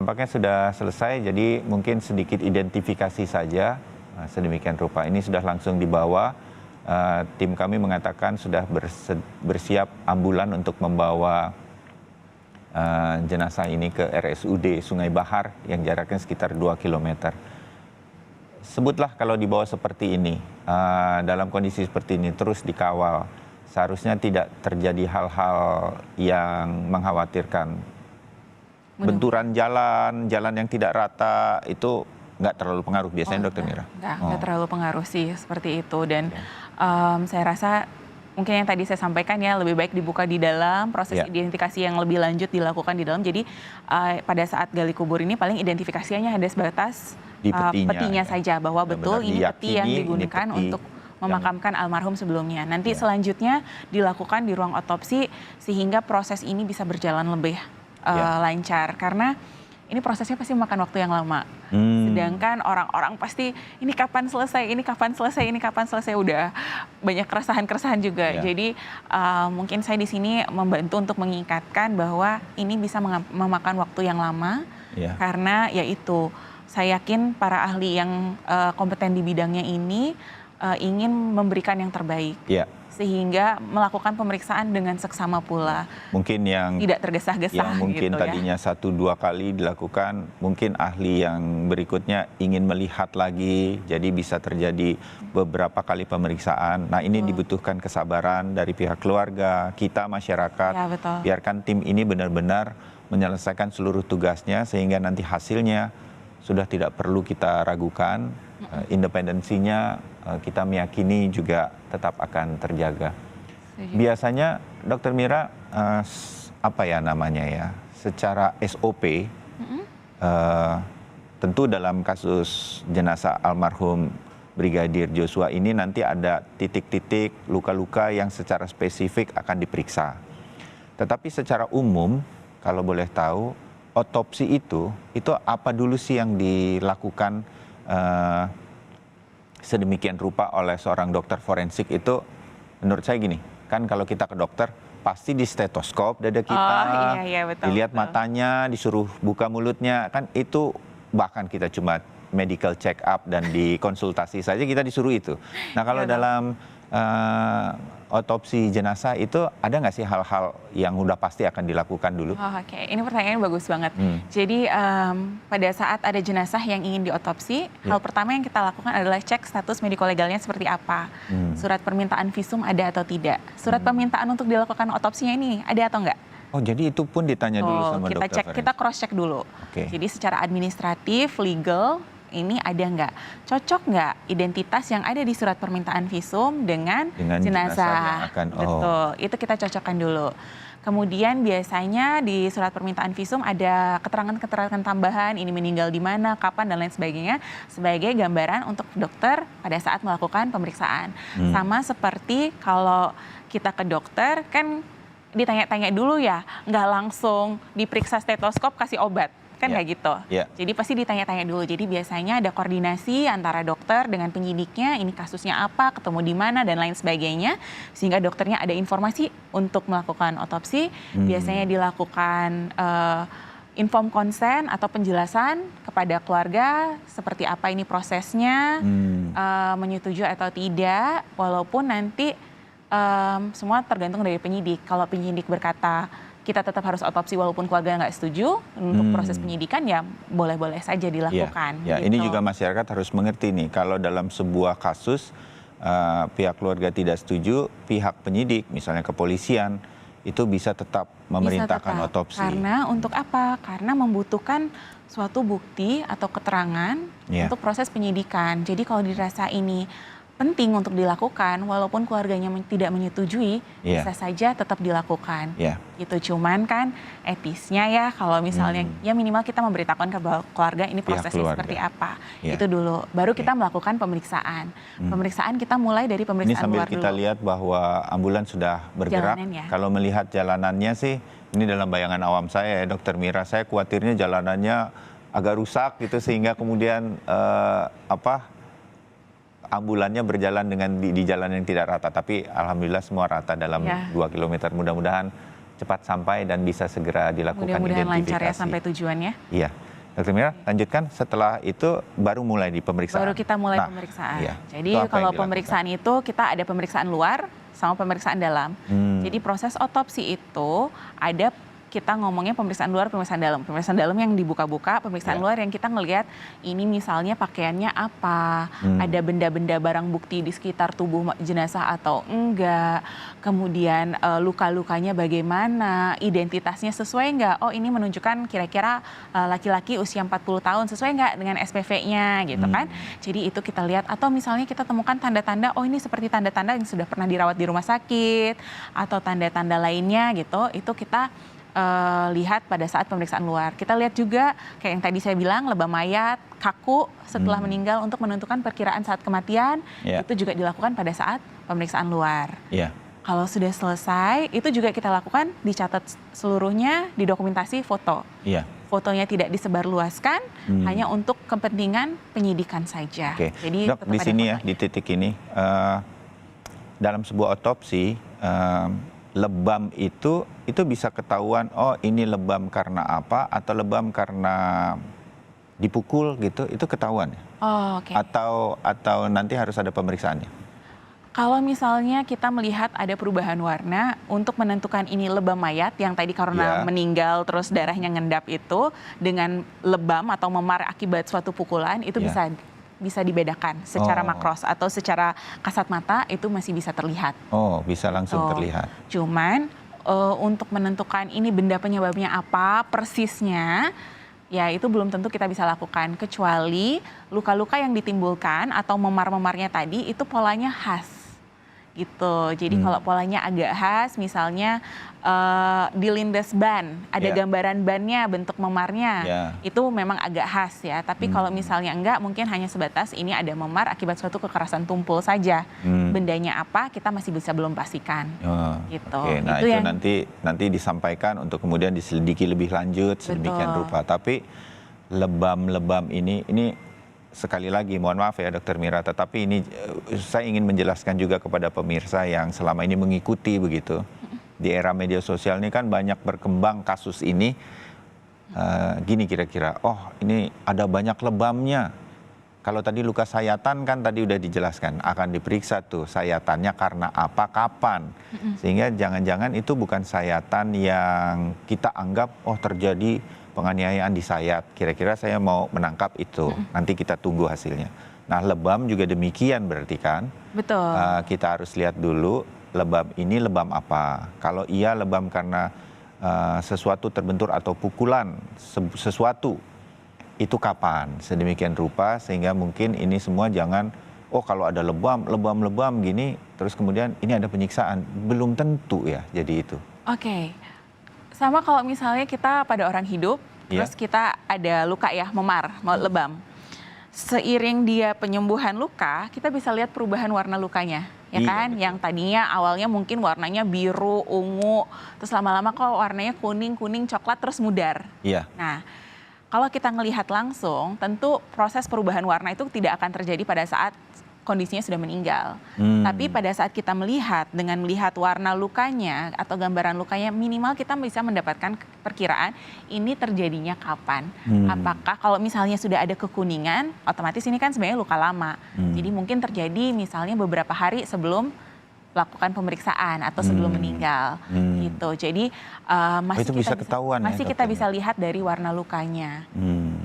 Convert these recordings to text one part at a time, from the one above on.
tampaknya sudah selesai, jadi mungkin sedikit identifikasi saja. Sedemikian rupa, ini sudah langsung dibawa. Tim kami mengatakan sudah bersiap ambulan untuk membawa jenazah ini ke RSUD Sungai Bahar yang jaraknya sekitar 2 km. Sebutlah kalau dibawa seperti ini, dalam kondisi seperti ini terus dikawal, seharusnya tidak terjadi hal-hal yang mengkhawatirkan. Benturan jalan yang tidak rata itu nggak terlalu pengaruh biasanya, Dokter Mira? Nggak terlalu pengaruh sih seperti itu, dan saya rasa mungkin yang tadi saya sampaikan ya, lebih baik dibuka di dalam, proses identifikasi yang lebih lanjut dilakukan di dalam. Jadi pada saat gali kubur ini paling identifikasinya ada sebatas di petinya saja, bahwa betul ini peti yang digunakan untuk memakamkan almarhum sebelumnya. Nanti selanjutnya dilakukan di ruang otopsi sehingga proses ini bisa berjalan lebih lancar, karena ini prosesnya pasti memakan waktu yang lama. Sedangkan orang-orang pasti ini kapan selesai, ini kapan selesai, ini kapan selesai, udah banyak keresahan-keresahan juga. Jadi mungkin saya di sini membantu untuk mengingatkan bahwa ini bisa memakan waktu yang lama, karena yaitu saya yakin para ahli yang kompeten di bidangnya ini ingin memberikan yang terbaik. Sehingga melakukan pemeriksaan dengan seksama pula. Mungkin yang tidak tergesa-gesa. Yang mungkin gitu tadinya 1-2 kali dilakukan, mungkin ahli yang berikutnya ingin melihat lagi, jadi bisa terjadi beberapa kali pemeriksaan. Nah, ini dibutuhkan kesabaran dari pihak keluarga, kita masyarakat. Biarkan tim ini benar-benar menyelesaikan seluruh tugasnya sehingga nanti hasilnya sudah tidak perlu kita ragukan. Independensinya kita meyakini juga tetap akan terjaga. Biasanya Dokter Mira, apa ya namanya ya, secara SOP, tentu dalam kasus jenazah almarhum Brigadir Joshua ini nanti ada titik-titik luka-luka yang secara spesifik akan diperiksa. Tetapi secara umum, kalau boleh tahu, otopsi itu apa dulu sih yang dilakukan sedemikian rupa oleh seorang dokter forensik itu? Menurut saya gini, kan kalau kita ke dokter pasti di stetoskop dada kita, betul, dilihat matanya, disuruh buka mulutnya, kan itu bahkan kita cuma medical check up dan di konsultasi saja kita disuruh itu. Nah, kalau dalam otopsi jenazah itu ada nggak sih hal-hal yang udah pasti akan dilakukan dulu? Oke, ini pertanyaannya bagus banget. Jadi pada saat ada jenazah yang ingin diotopsi, hal pertama yang kita lakukan adalah cek status mediko-legalnya seperti apa. Surat permintaan visum ada atau tidak. Surat permintaan untuk dilakukan otopsinya ini ada atau enggak. Oh, jadi itu pun ditanya dulu sama kita dokter. Kita cross check dulu. Jadi secara administratif, legal, ini ada nggak, cocok nggak identitas yang ada di surat permintaan visum dengan jenazah. Betul, itu kita cocokkan dulu. Kemudian biasanya di surat permintaan visum ada keterangan-keterangan tambahan, ini meninggal di mana, kapan, dan lain sebagainya, sebagai gambaran untuk dokter pada saat melakukan pemeriksaan. Sama seperti kalau kita ke dokter, kan ditanya-tanya dulu ya, nggak langsung diperiksa stetoskop kasih obat. Kan kayak gitu. Jadi pasti ditanya-tanya dulu. Jadi biasanya ada koordinasi antara dokter dengan penyidiknya, ini kasusnya apa, ketemu di mana, dan lain sebagainya. Sehingga dokternya ada informasi untuk melakukan otopsi. Biasanya dilakukan inform konsen atau penjelasan kepada keluarga seperti apa ini prosesnya, menyetujui atau tidak. Walaupun nanti semua tergantung dari penyidik. Kalau penyidik berkata kita tetap harus otopsi walaupun keluarga nggak setuju untuk proses penyidikan, ya boleh-boleh saja dilakukan. Ya, gitu. Ini juga masyarakat harus mengerti nih, kalau dalam sebuah kasus pihak keluarga tidak setuju, pihak penyidik, misalnya kepolisian, itu bisa tetap memerintahkan otopsi. Karena untuk apa? Karena membutuhkan suatu bukti atau keterangan untuk proses penyidikan. Jadi kalau dirasa ini penting untuk dilakukan, walaupun keluarganya tidak menyetujui, bisa saja tetap dilakukan. Gitu, cuman kan etisnya ya, kalau misalnya ya minimal kita memberitakan ke keluarga ini prosesnya seperti apa. Itu dulu, baru kita melakukan pemeriksaan. Pemeriksaan kita mulai dari pemeriksaan luar dulu. Ini sambil kita lihat bahwa ambulans sudah bergerak. Kalau melihat jalanannya sih, ini dalam bayangan awam saya ya, Dokter Mira, saya khawatirnya jalanannya agak rusak gitu, sehingga kemudian ambulannya berjalan dengan di jalan yang tidak rata, tapi alhamdulillah semua rata dalam 2 km. Mudah-mudahan cepat sampai dan bisa segera dilakukan identifikasi. Mudah-mudahan lancar ya sampai tujuannya. Iya. Dokter Mira, lanjutkan setelah itu baru mulai di pemeriksaan. Baru kita mulai pemeriksaan. Iya. Jadi kalau pemeriksaan itu kita ada pemeriksaan luar sama pemeriksaan dalam. Jadi proses otopsi itu ada kita ngomongnya pemeriksaan luar, pemeriksaan dalam. Pemeriksaan dalam yang dibuka-buka, pemeriksaan luar yang kita ngelihat ini misalnya pakaiannya apa, ada benda-benda barang bukti di sekitar tubuh jenazah atau enggak, kemudian luka-lukanya bagaimana, identitasnya sesuai enggak, oh ini menunjukkan kira-kira laki-laki usia 40 tahun, sesuai enggak dengan SPV-nya gitu kan. Jadi itu kita lihat, atau misalnya kita temukan tanda-tanda, oh ini seperti tanda-tanda yang sudah pernah dirawat di rumah sakit, atau tanda-tanda lainnya gitu, itu kita lihat pada saat pemeriksaan luar. Kita lihat juga kayak yang tadi saya bilang, lebam mayat, kaku setelah meninggal untuk menentukan perkiraan saat kematian, itu juga dilakukan pada saat pemeriksaan luar. Kalau sudah selesai, itu juga kita lakukan, dicatat seluruhnya, didokumentasi foto. Fotonya tidak disebarluaskan, hanya untuk kepentingan penyidikan saja. Jadi Dok, di sini ya, di titik ini, dalam sebuah otopsi, lebam itu bisa ketahuan, oh ini lebam karena apa, atau lebam karena dipukul gitu, itu ketahuan ya? Oh, Atau nanti harus ada pemeriksaannya? Kalau misalnya kita melihat ada perubahan warna untuk menentukan ini lebam mayat yang tadi karena meninggal terus darahnya ngendap itu dengan lebam atau memar akibat suatu pukulan, itu bisa dibedakan secara makros atau secara kasat mata itu masih bisa terlihat. Oh, bisa langsung terlihat. Cuman untuk menentukan ini benda penyebabnya apa persisnya, ya itu belum tentu kita bisa lakukan, kecuali luka-luka yang ditimbulkan atau memar-memarnya tadi itu polanya khas gitu. Jadi kalau polanya agak khas, misalnya dilindas ban, ada gambaran bannya, bentuk memarnya, itu memang agak khas ya. Tapi kalau misalnya enggak, mungkin hanya sebatas ini ada memar akibat suatu kekerasan tumpul saja. Bendanya apa, kita masih bisa belum pastikan. Gitu. Nah itu nanti disampaikan untuk kemudian diselidiki lebih lanjut, sedemikian rupa. Tapi lebam-lebam ini sekali lagi, mohon maaf ya Dokter Mira, tetapi ini saya ingin menjelaskan juga kepada pemirsa yang selama ini mengikuti begitu. Di era media sosial ini kan banyak berkembang kasus ini, gini kira-kira, oh ini ada banyak lebamnya. Kalau tadi luka sayatan kan tadi udah dijelaskan, akan diperiksa tuh sayatannya karena apa, kapan. Sehingga jangan-jangan itu bukan sayatan yang kita anggap, oh terjadi penganiayaan di sayat, kira-kira saya mau menangkap itu, nanti kita tunggu hasilnya. Nah lebam juga demikian berarti kan? Betul. Kita harus lihat dulu lebam ini lebam apa. Kalau iya lebam karena sesuatu terbentur atau pukulan sesuatu, itu kapan? Sedemikian rupa sehingga mungkin ini semua jangan, oh kalau ada lebam gini, terus kemudian ini ada penyiksaan. Belum tentu ya jadi itu. Sama kalau misalnya kita pada orang hidup, terus kita ada luka ya, memar, lebam. Seiring dia penyembuhan luka, kita bisa lihat perubahan warna lukanya, ya kan? Yang tadinya awalnya mungkin warnanya biru, ungu, terus lama-lama kok warnanya kuning, coklat, terus mudar. Nah, kalau kita ngelihat langsung, tentu proses perubahan warna itu tidak akan terjadi pada saat kondisinya sudah meninggal. Tapi pada saat kita melihat, dengan melihat warna lukanya atau gambaran lukanya, minimal kita bisa mendapatkan perkiraan ini terjadinya kapan. Apakah kalau misalnya sudah ada kekuningan, otomatis ini kan sebenarnya luka lama. Jadi mungkin terjadi misalnya beberapa hari sebelum lakukan pemeriksaan atau sebelum meninggal gitu. Jadi masih kita bisa lihat dari warna lukanya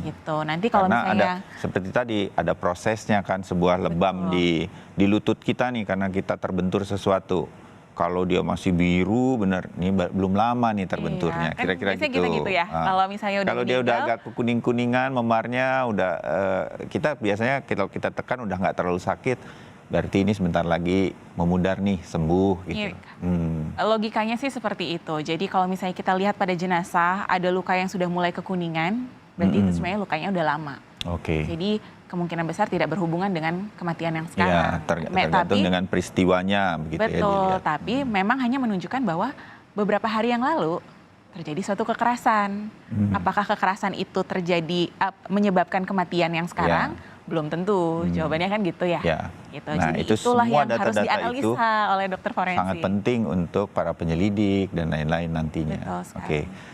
gitu. Nanti kalau misalnya seperti tadi ada prosesnya kan, sebuah lebam di lutut kita nih karena kita terbentur sesuatu. Kalau dia masih biru, benar, ini belum lama nih terbenturnya. Kira-kira gitu. Ya. Kalau misalnya kalau dia udah agak kuning-kuningan, memarnya udah kita biasanya kalau kita tekan udah nggak terlalu sakit. Berarti ini sebentar lagi memudar nih, sembuh gitu. Logikanya sih seperti itu. Jadi kalau misalnya kita lihat pada jenazah ada luka yang sudah mulai kekuningan, berarti itu sebenarnya lukanya udah lama. Jadi kemungkinan besar tidak berhubungan dengan kematian yang sekarang. Tergantung dengan peristiwanya begitu. Betul, tapi memang hanya menunjukkan bahwa beberapa hari yang lalu terjadi suatu kekerasan. Apakah kekerasan itu terjadi menyebabkan kematian yang sekarang? Belum tentu, jawabannya kan gitu ya. Gitu. Nah, jadi itu itulah semua yang harus dianalisa oleh dokter forensik. Sangat penting untuk para penyelidik dan lain-lain nantinya.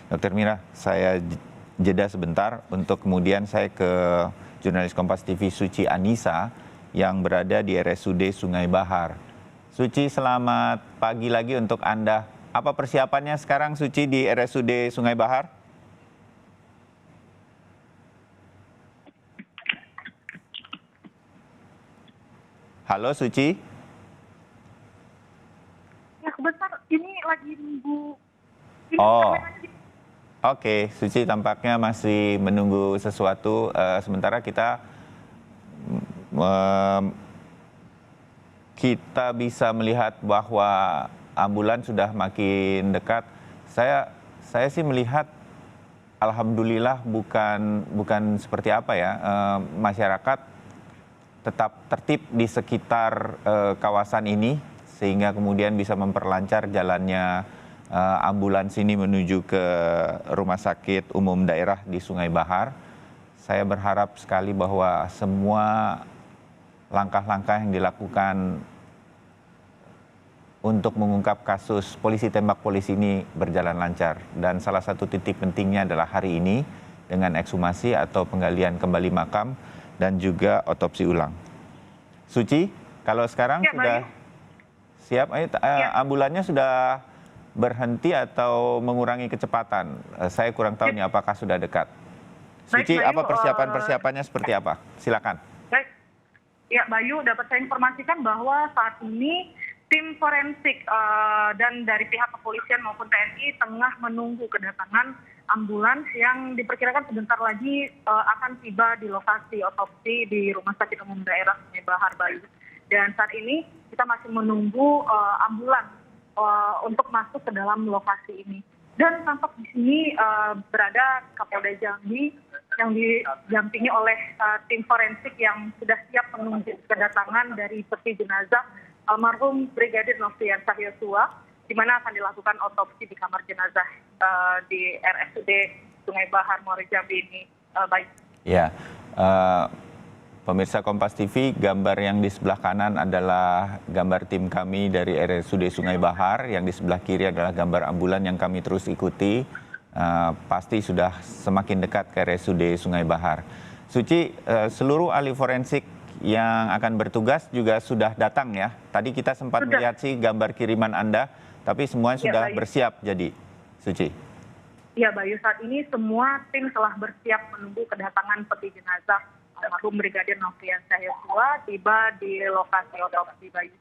Dokter Mira, saya jeda sebentar untuk kemudian saya ke jurnalis Kompas TV Suci Anissa yang berada di RSUD Sungai Bahar. Suci, selamat pagi lagi untuk Anda. Apa persiapannya sekarang, Suci, di RSUD Sungai Bahar? Halo, Suci. Ya, kebetulan ini lagi nunggu. Oke, Suci tampaknya masih menunggu sesuatu. Sementara kita bisa melihat bahwa ambulan sudah makin dekat. Saya sih melihat, alhamdulillah bukan seperti apa ya, masyarakat tetap tertib di sekitar kawasan ini sehingga kemudian bisa memperlancar jalannya ambulans ini menuju ke Rumah Sakit Umum Daerah di Sungai Bahar. Saya berharap sekali bahwa semua langkah-langkah yang dilakukan untuk mengungkap kasus polisi tembak polisi ini berjalan lancar. Dan salah satu titik pentingnya adalah hari ini dengan ekshumasi atau penggalian kembali makam dan juga otopsi ulang. Suci, kalau sekarang ya, sudah siap, ambulannya sudah berhenti atau mengurangi kecepatan? Saya kurang tahu nih apakah sudah dekat. Suci, apa persiapannya seperti apa? Silakan. Baik, ya Bayu, dapat saya informasikan bahwa saat ini tim forensik dan dari pihak kepolisian maupun TNI tengah menunggu kedatangan ambulans yang diperkirakan sebentar lagi akan tiba di lokasi otopsi di Rumah Sakit Umum Daerah Sungai Bahar, Bayu. Dan saat ini kita masih menunggu ambulans untuk masuk ke dalam lokasi ini. Dan tampak di sini berada Kapolda Jambi yang didampingi oleh tim forensik yang sudah siap menunggu kedatangan dari peti jenazah almarhum Brigadir Nofriansah Yosua, di mana akan dilakukan otopsi di kamar jenazah di RSUD Sungai Bahar, Muaro Jambi ini. Baik. Ya, pemirsa Kompas TV, gambar yang di sebelah kanan adalah gambar tim kami dari RSUD Sungai Bahar, yang di sebelah kiri adalah gambar ambulan yang kami terus ikuti. Pasti sudah semakin dekat ke RSUD Sungai Bahar. Suci, seluruh ahli forensik yang akan bertugas juga sudah datang ya. Tadi kita sempat melihat sih gambar kiriman Anda, tapi semuanya sudah bersiap jadi, Suci. Ya Bayu, saat ini semua tim telah bersiap menunggu kedatangan peti jenazah almarhum Brigadir Nofriansah Yosua tiba di lokasi otopsi, Bayu.